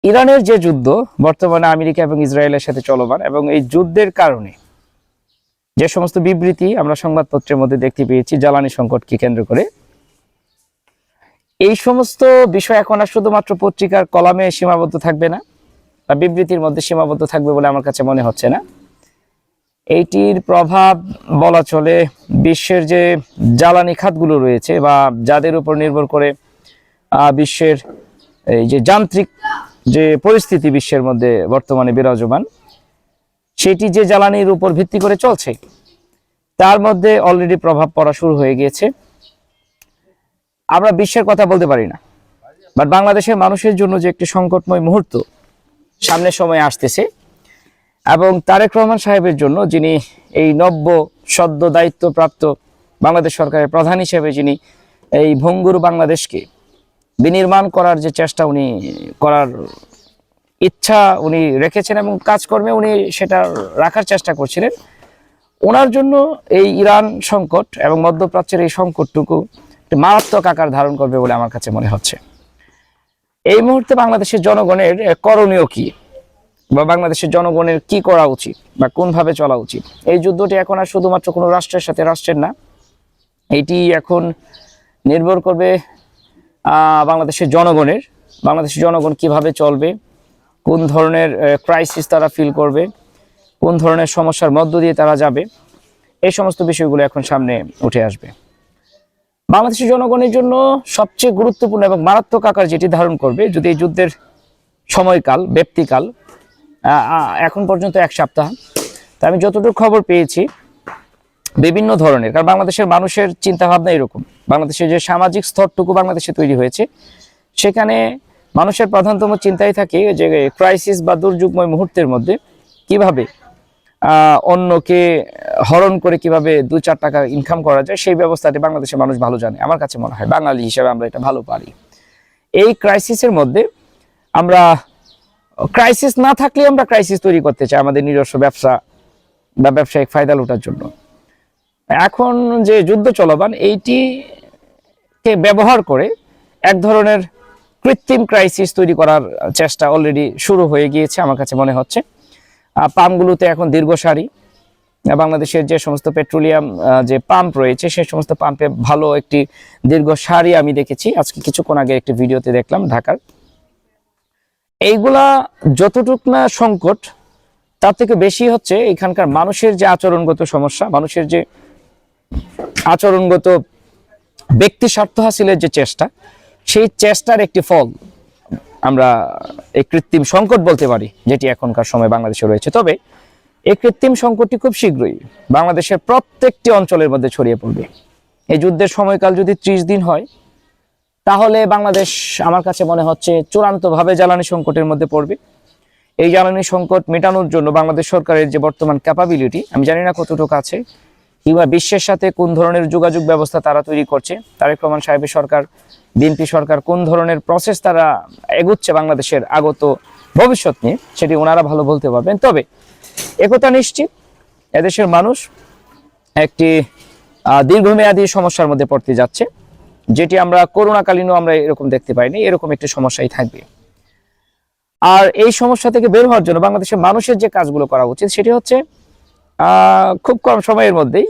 ইরানের যে যুদ্ধ বর্তমানে আমেরিকা এবং ইসরায়েলের সাথে চলমান, এবং এই যুদ্ধের কারণে যে সমস্ত বিবৃতি আমরা সংবাদপত্রের মধ্যে দেখতে পেয়েছি জ্বালানি সংকটকে কেন্দ্র করে, এই সমস্ত বিষয় এখন আর শুধুমাত্র পত্রিকার কলামে সীমাবদ্ধ থাকবে না বা বিবৃতির মধ্যে সীমাবদ্ধ থাকবে বলে আমার কাছে মনে হচ্ছে না। এইটির প্রভাব বলা চলে বিশ্বের যে জ্বালানি খাতগুলো রয়েছে বা যাদের উপর নির্ভর করে বিশ্বের এই যে যান্ত্রিক যে পরিস্থিতি বিশ্বের মধ্যে বর্তমানে বিরাজমান, সেটি যে জ্বালানির উপর ভিত্তি করে চলছে তার মধ্যে অলরেডি প্রভাব পড়া শুরু হয়ে গিয়েছে। আমরা বিশ্বের কথা বলতে পারি না, বাট বাংলাদেশের মানুষের জন্য যে একটি সংকটময় মুহূর্ত সামনের সময়ে আসতেছে, এবং তারেক রহমান সাহেবের জন্য, যিনি এই নব্য সদ্য দায়িত্বপ্রাপ্ত বাংলাদেশ সরকারের প্রধান হিসেবে যিনি এই ভঙ্গুর বাংলাদেশকে বিনির্মাণ করার যে চেষ্টা উনি করার ইচ্ছা উনি রেখেছেন এবং কাজকর্মে উনি সেটা রাখার চেষ্টা করছিলেন, ওনার জন্য এই ইরান সংকট এবং মধ্যপ্রাচ্যের এই সংকটটুকু মারাত্মক আকার ধারণ করবে বলে আমার কাছে মনে হচ্ছে। এই মুহূর্তে বাংলাদেশের জনগণের করণীয় কি, বা বাংলাদেশের জনগণের কি করা উচিত বা কোনভাবে চলা উচিত? এই যুদ্ধটি এখন আর শুধুমাত্র কোনো রাষ্ট্রের সাথে রাষ্ট্রের না, এটি এখন নির্ভর করবে বাংলাদেশের জনগণের। বাংলাদেশের জনগণ কিভাবে চলবে, কোন ধরনের ক্রাইসিস তারা ফিল করবে, কোন ধরনের সমস্যার মধ্য দিয়ে তারা যাবে, এই সমস্ত বিষয়গুলো এখন সামনে উঠে আসবে। বাংলাদেশের জনগণের জন্য সবচেয়ে গুরুত্বপূর্ণ এবং মারাত্মক আকার যেটি ধারণ করবে, যদি এই যুদ্ধের সময়কাল ব্যক্তিকাল এখন পর্যন্ত 1 সপ্তাহ, তা আমি যতটুকু খবর পেয়েছি বিভিন্ন ধরনের, কারণ বাংলাদেশের মানুষের চিন্তাভাবনা এরকম, বাংলাদেশের যে সামাজিক স্তরটুকু বাংলাদেশে তৈরি হয়েছে সেখানে মানুষের প্রধানতম চিন্তাই থাকে যে ক্রাইসিস বা দুর্যোগময় মুহূর্তের মধ্যে কিভাবে অন্যকে হরণ করে কিভাবে 2-4 টাকা ইনকাম করা যায়, সেই ব্যবস্থাটি বাংলাদেশের মানুষ ভালো জানে। আমার কাছে মনে হয় বাঙালি হিসেবে আমরা এটা ভালো পারি। এই ক্রাইসিসের মধ্যে আমরা ক্রাইসিস না থাকলে আমরা ক্রাইসিস তৈরি করতে চাই আমাদের নিজস্ব ব্যবসা বা ব্যবসায়িক ফায়দা লুটার জন্য। এখন যে যুদ্ধ চলমান, এইটিকে ব্যবহার করে এক ধরনের কৃত্রিম ক্রাইসিস তৈরি করার চেষ্টা অলরেডি শুরু হয়ে গিয়েছে আমার কাছে মনে হচ্ছে। পাম্পগুলোতে এখন দীর্ঘ সারি, বাংলাদেশের যে সমস্ত পেট্রোলিয়াম যে পাম্প রয়েছে সেই সমস্ত পাম্পে ভালো একটি দীর্ঘ সারি আমি দেখেছি আজকে কিছুক্ষণ আগে একটি ভিডিওতে দেখলাম ঢাকার। এইগুলা যতটুক না সংকট, তার থেকে বেশি হচ্ছে এখানকার মানুষের যে আচরণগত সমস্যা, মানুষের যে আচরণগত ব্যক্তি স্বার্থ হাসিলের যে চেষ্টা, সেই চেষ্টার একটি ফল আমরা এই কৃত্রিম সংকট বলতে পারি, যেটি এখনকার সময় বাংলাদেশে রয়েছে। তবে এই কৃত্রিম সংকটটি খুব শীঘ্রই বাংলাদেশের প্রত্যেকটি অঞ্চলের মধ্যে ছড়িয়ে পড়বে। এই যুদ্ধের সময়কাল যদি 30 দিন হয়, তাহলে বাংলাদেশ আমার কাছে মনে হচ্ছে চূড়ান্তভাবে জ্বালানি সংকটের মধ্যে পড়বে। এই জ্বালানি সংকট মেটানোর জন্য বাংলাদেশ সরকারের যে বর্তমান ক্যাপাবিলিটি, আমি জানি না কতটুকু আছে, কিংবা বিশ্বের সাথে কোন ধরনের যোগাযোগ ব্যবস্থা তারা তৈরি করছে, তারেক রহমান সাহেবের সরকার, বিএনপি সরকার কোন ধরনের প্রসেস তারা এগোচ্ছে বাংলাদেশের আগত ভবিষ্যৎ নিয়ে, সেটি ওনারা ভালো বলতে পারবেন। তবে একথা নিশ্চিত, এদেশের মানুষ একটি দীর্ঘমেয়াদী সমস্যার মধ্যে পড়তে যাচ্ছে, যেটি আমরা করোনাকালীনও আমরা এরকম দেখতে পাইনি, এরকম একটি সমস্যাই থাকবে। আর এই সমস্যা থেকে বের হওয়ার জন্য বাংলাদেশের মানুষের যে কাজগুলো করা উচিত সেটি হচ্ছে খুব কম সময়ের মধ্যেই,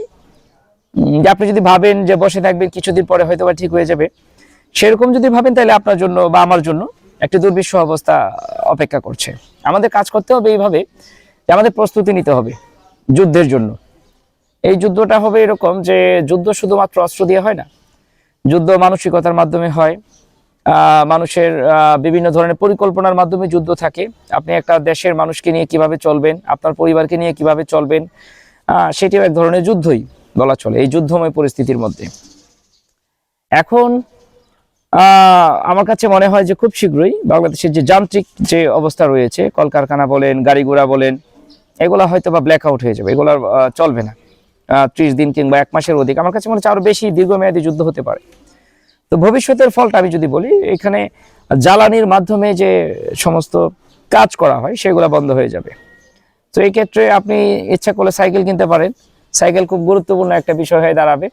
যে আপনি যদি ভাবেন যে বসে থাকবেন কিছুদিন পরে হয়তো বা ঠিক হয়ে যাবে, সেরকম যদি ভাবেন তাহলে আপনার জন্য বা আমার জন্য একটি দুর্বিষহ অবস্থা অপেক্ষা করছে। আমাদের কাজ করতে হবে এইভাবে যে আমাদের প্রস্তুতি নিতে হবে যুদ্ধের জন্য। এই যুদ্ধটা হবে এরকম যে যুদ্ধ শুধুমাত্র অস্ত্র দিয়ে হয় না, যুদ্ধ মানসিকতার মাধ্যমে হয়, মানুষের বিভিন্ন ধরনের পরিকল্পনার মাধ্যমে যুদ্ধ থাকে। আপনি একটা দেশের মানুষকে নিয়ে কিভাবে চলবেন, আপনার পরিবারকে নিয়ে কিভাবে চলবেন, সেটিও এক ধরনের যুদ্ধই বলা চলে এই যুদ্ধময় পরিস্থিতির মধ্যে। এখন আমার কাছে মনে হয় যে খুব শীঘ্রই বাংলাদেশের যে যান্ত্রিক যে অবস্থা রয়েছে, কলকারখানা বলেন, গাড়ি ঘোড়া বলেন, এগুলা হয়তো বা ব্ল্যাক আউট হয়ে যাবে, এগুলো চলবে না 30 দিন কিংবা 1 মাসের অধিক। আমার কাছে মনে হচ্ছে আরো বেশি দীর্ঘমেয়াদী যুদ্ধ হতে পারে। তো ভবিষ্যতের ফলটা আমি যদি বলি, এখানে জ্বালানির মাধ্যমে যে সমস্ত কাজ করা হয় সেগুলো বন্ধ হয়ে যাবে। তো এই ক্ষেত্রে আপনি ইচ্ছা করলে সাইকেল কিনতে পারেন, সাইকেল খুব গুরুত্বপূর্ণ একটা বিষয় হয়ে দাঁড়াবে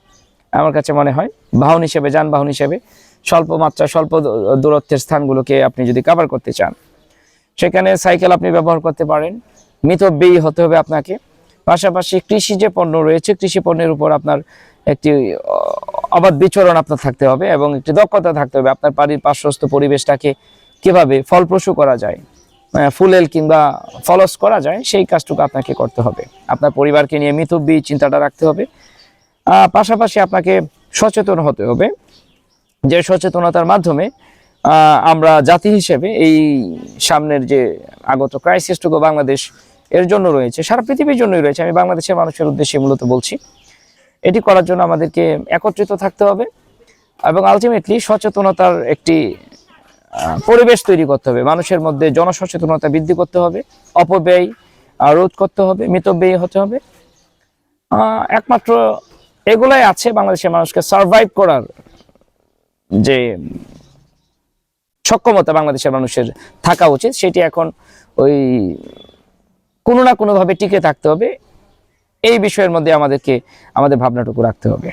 আমার কাছে মনে হয়, বাহন হিসেবে, যানবাহন হিসেবে স্বল্প মাত্রা স্বল্প দূরত্বের স্থানগুলোকে আপনি যদি কভার করতে চান। সেখানে সাইকেল আপনি ব্যবহার করতে পারেন। মিতব্যয়ী হতে হবে আপনাকে। পাশাপাশি কৃষি যে পণ্য রয়েছে, কৃষি পণ্যের উপর আপনার একটি অবাধ বিচরণ আপনার থাকতে হবে এবং একটি দক্ষতা থাকতে হবে। আপনার বাড়ির পার্শ্বস্থ পরিবেশটাকে কিভাবে ফলপ্রসূ করা যায়, ফুলেল কিংবা ফলস করা যায়, সেই কাজটুকু আপনাকে করতে হবে। আপনার পরিবারকে নিয়ে মিতব্যয়ী চিন্তাটা রাখতে হবে। পাশাপাশি আপনাকে সচেতন হতে হবে, যে সচেতনতার মাধ্যমে আমরা জাতি হিসেবে এই সামনের যে আগত ক্রাইসিসটুকু বাংলাদেশ এর জন্য রয়েছে, সারা পৃথিবীর জন্যই রয়েছে, আমি বাংলাদেশের মানুষের উদ্দেশ্যে মূলত বলছি, এটি করার জন্য আমাদেরকে একত্রিত থাকতে হবে এবং আলটিমেটলি সচেতনতার একটি পরিবেশ তৈরি করতে হবে। মানুষের মধ্যে জনসচেতনতা বৃদ্ধি করতে হবে, অপব্যয় রোধ করতে হবে, মিতব্যয়ী হতে হবে। একমাত্র এগুলাই আছে বাংলাদেশের মানুষকে সার্ভাইভ করার যে সক্ষমতা বাংলাদেশের মানুষের থাকা উচিত, সেটি এখন ওই কোনো না কোনোভাবে টিকে থাকতে হবে। এই বিষয়ের মধ্যে আমাদেরকে আমাদের ভাবনাটুকু রাখতে হবে।